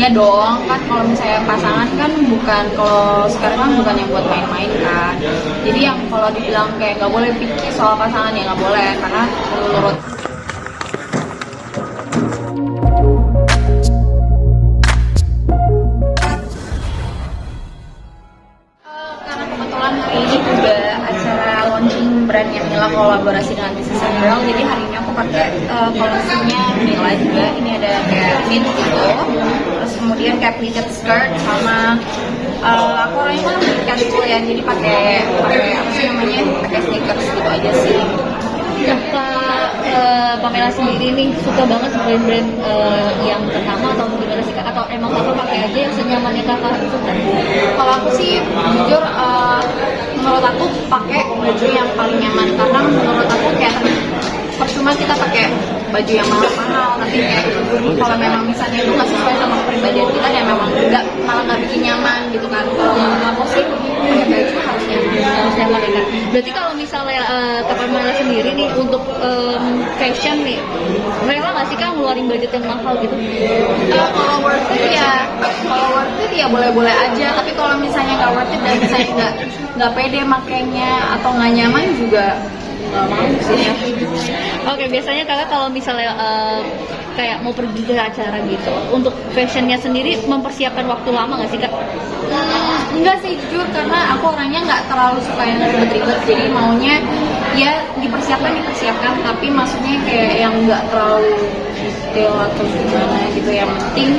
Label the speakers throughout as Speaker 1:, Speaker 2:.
Speaker 1: Iya dong, kan kalau misalnya pasangan kan bukan, kalau sekarang kan bukan yang buat main-main kan. Jadi yang kalau dibilang kayak nggak boleh picky soal pasangan ya nggak boleh, karena menurut karena kebetulan hari ini juga acara launching brandnya Mila kolaborasi dengan This Is a Girl, jadi hari ini aku pakai koleksinya Mila juga. Ini ada kayak mint gitu, terus kemudian kayak pleated skirt sama aku orangnya kan casual ya, jadi pakai apa sih namanya, pakai sneakers gitu aja sih.
Speaker 2: Nah, Pamela sendiri nih suka banget brand-brand yang pertama atau gimana sih Kak? Atau emang Kakak pakai aja yang senyamannya Kakak itu kan?
Speaker 1: Kalau aku sih jujur, menurut aku pakai baju yang paling nyaman, karena menurut aku kayak percuma kita pakai baju yang mahal-mahal tapi kayak kalau memang misalnya itu nggak sesuai sama kepribadian kita ya memang malah nggak bikin nyaman gitu kan. Kalau aku sih pakai baju harus nyaman
Speaker 2: ya Kak. Berarti kalau misalnya Kak Pamela sendiri nih untuk fashion nih, rela nggak sih Kak ngeluarin budget yang mahal gitu?
Speaker 1: Kalau worth it ya boleh-boleh aja, tapi kalau misalnya nggak worth it dan misalnya nggak pede makainya atau nggak nyaman juga nggak mau sih.
Speaker 2: Oke, biasanya Kakak kalau misalnya kayak mau pergi ke acara gitu, untuk fashionnya sendiri mempersiapkan waktu lama nggak sih Kak?
Speaker 1: Enggak sih jujur, karena aku orangnya nggak terlalu suka yang ribet-ribet, jadi maunya ya dipersiapkan, tapi maksudnya kayak yang nggak terlalu detail atau gimana gitu. Yang penting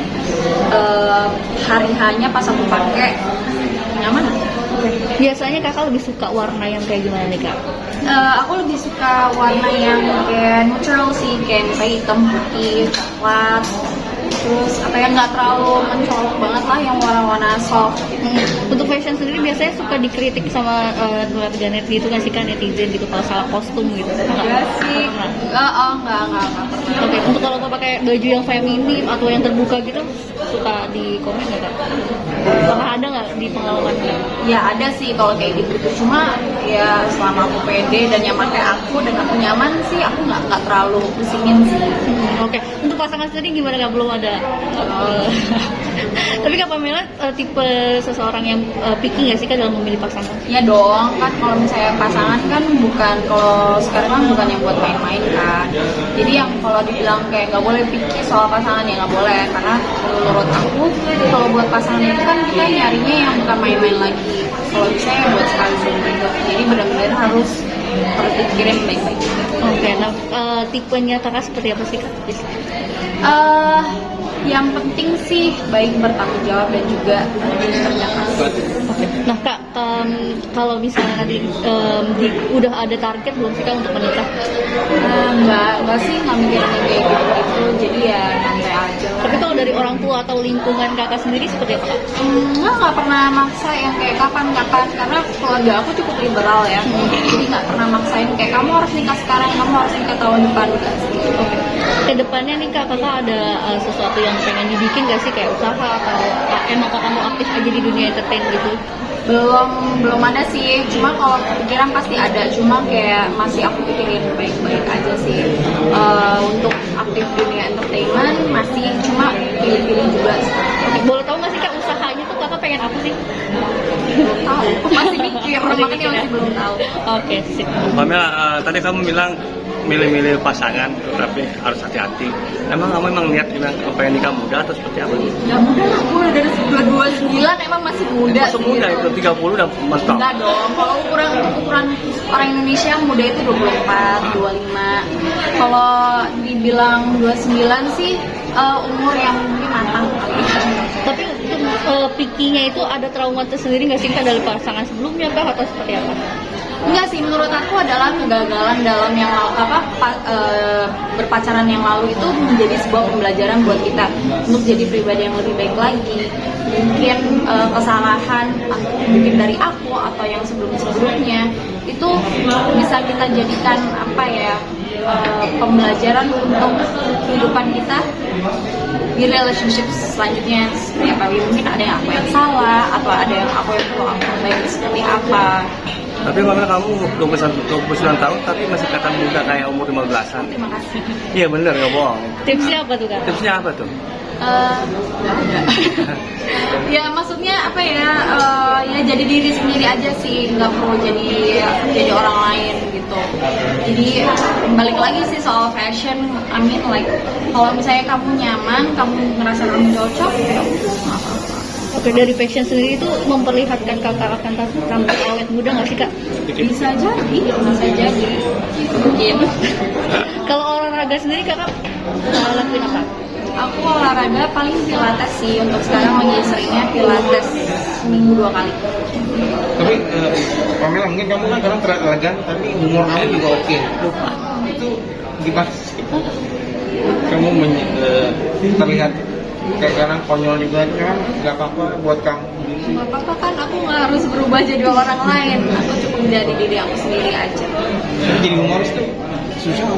Speaker 1: hari-harinya pas aku pakai nyaman.
Speaker 2: Biasanya Kakak lebih suka warna yang kayak gimana nih Kak?
Speaker 1: Aku lebih suka warna yang kayak neutral sih, kayak misalnya hitam, putih, coklat, terus apa yang nggak terlalu mencolok banget lah, yang warna-warna soft.
Speaker 2: Untuk fashion sendiri biasanya suka dikritik sama warganet gitu kan sih kan, netizen gitu kalau salah kostum gitu.
Speaker 1: Enggak sih, enggak pernah.
Speaker 2: Oke, untuk kalau mau pakai baju yang feminim atau yang terbuka gitu, suka di komen nggak Kak? Pernah ada nggak di pengalaman?
Speaker 1: Ya ada sih kalau kayak gitu, cuma ya selama aku pede dan yang pakai aku dan aku nyaman sih, aku nggak terlalu pusingin sih.
Speaker 2: Oke, untuk pasangan sendiri gimana Kak? Belum ada. Tapi Kak Pamela tipe seseorang yang picky nggak sih Kak dalam memilih pasangan?
Speaker 1: Ya dong, kan kalau misalnya pasangan kan bukan, kalau sekarang kan bukan yang buat main-main kan. Jadi yang kalau dibilang kayak nggak boleh picky soal pasangan ya nggak boleh, karena menurut aku kalau buat pasangan itu kan kita nyarinya yang bukan main-main lagi. Kalau bisa ya buat sekali seumur hidup. Jadi benar-benar harus dipikirin baik-baik.
Speaker 2: Oke, nah tipenya Kakak seperti apa sih Kak?
Speaker 1: Yang penting sih baik bertanggung jawab dan juga kerja keras.
Speaker 2: Nah Kak, kalau misalnya nanti udah ada target belum sih Kak untuk menikah?
Speaker 1: Enggak sih, nggak mikirin kayak gitu. Jadi ya santai aja.
Speaker 2: Tapi kalau dari orang tua atau lingkungan Kakak sendiri seperti apa Kak?
Speaker 1: Nggak pernah maksa yang kayak kapan-kapan, karena keluarga aku cukup liberal ya. Jadi nggak pernah maksain kayak kamu harus nikah sekarang, kamu harus nikah tahun depan gitu.
Speaker 2: Oke. Kedepannya nih Kakak ada sesuatu yang pengen dibikin gak sih, kayak usaha atau emang Kakak mau aktif aja di dunia entertain gitu?
Speaker 1: Belum ada sih, cuma kalau pikiran pasti ada, cuma kayak masih aku pikirin baik-baik aja sih. Untuk aktif dunia entertainment masih, cuma pilih-pilih juga.
Speaker 2: Oke, boleh tahu nggak sih Kak usahanya tuh Kakak pengen apa sih?
Speaker 1: Belum tahu, masih mikir, makanya masih belum tahu.
Speaker 2: Oke, sip.
Speaker 3: Pamela, tadi kamu bilang milih-milih pasangan tapi harus hati-hati. Emang kamu lihat pengen nikah muda atau seperti apa?
Speaker 1: Ya muda lah, gue udah dari 29 emang masih muda.
Speaker 3: Masih muda itu 30 udah mantap.
Speaker 1: Enggak dong, kalau ukuran orang Indonesia muda itu 24, 25. Kalau dibilang 29 sih umur yang mungkin matang kali.
Speaker 2: Tapi pikinya itu ada trauma tersendiri nggak sih Kak dari pasangan sebelumnya Kak atau seperti apa?
Speaker 1: Enggak sih, menurut aku adalah kegagalan dalam yang berpacaran yang lalu itu menjadi sebuah pembelajaran buat kita untuk jadi pribadi yang lebih baik lagi. Mungkin kesalahan mungkin dari aku atau yang sebelumnya itu bisa kita jadikan pembelajaran untuk kehidupan kita di relationship selanjutnya seperti apa. Mungkin ada yang aku yang salah atau ada yang aku yang perlu aku perbaiki seperti apa.
Speaker 3: Tapi Pamela, kamu 29 tahun tapi masih kelihatan muda kayak umur 15-an.
Speaker 1: Terima kasih.
Speaker 3: Iya bener, nggak bohong.
Speaker 2: Tipsnya apa tuh Kak?
Speaker 3: Tipsnya apa tuh?
Speaker 1: Nggak ada. Ya maksudnya apa ya? Ya jadi diri sendiri aja sih, nggak perlu jadi orang lain gitu. Jadi balik lagi sih soal fashion. I mean like kalau misalnya kamu nyaman, kamu ngerasa kamu cocok, ya udah nggak apa-apa.
Speaker 2: Oke, dari fashion sendiri itu memperlihatkan kakak akan tampil awet muda nggak sih kak?
Speaker 1: Bisa jadi, bisa jadi. Mungkin.
Speaker 2: Kalau olahraga sendiri kakak lakuin apa?
Speaker 1: Aku olahraga paling pilates sih, untuk sekarang lagi seringnya pilates seminggu 2 kali.
Speaker 4: Tapi Pamela, mungkin kamu kan sekarang terlihat elegan, tapi humor kamu juga oke. Itu gimana sih? Kamu terlihat kayak sekarang konyol juga, cuman nggak apa-apa buat kamu.
Speaker 1: Gak apa-apa kan, aku nggak harus berubah jadi orang lain. Aku cukup jadi diri aku sendiri aja.
Speaker 4: Jadi humoris tuh susah.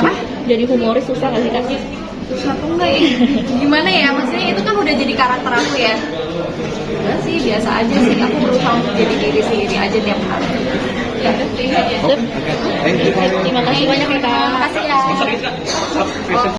Speaker 1: Apa?
Speaker 2: Jadi humoris susah nggak sih kak?
Speaker 1: Susah tuh enggak ya? Gimana ya? Maksudnya itu kan udah jadi karakter aku ya. Enggak sih, biasa aja sih. Aku berusaha untuk jadi diri sendiri aja tiap hari. Ya, itu aja.
Speaker 4: Oke, thank you.
Speaker 2: Terima kasih banyak ya kak.
Speaker 1: Terima kasih ya.
Speaker 3: Sorry, Kak.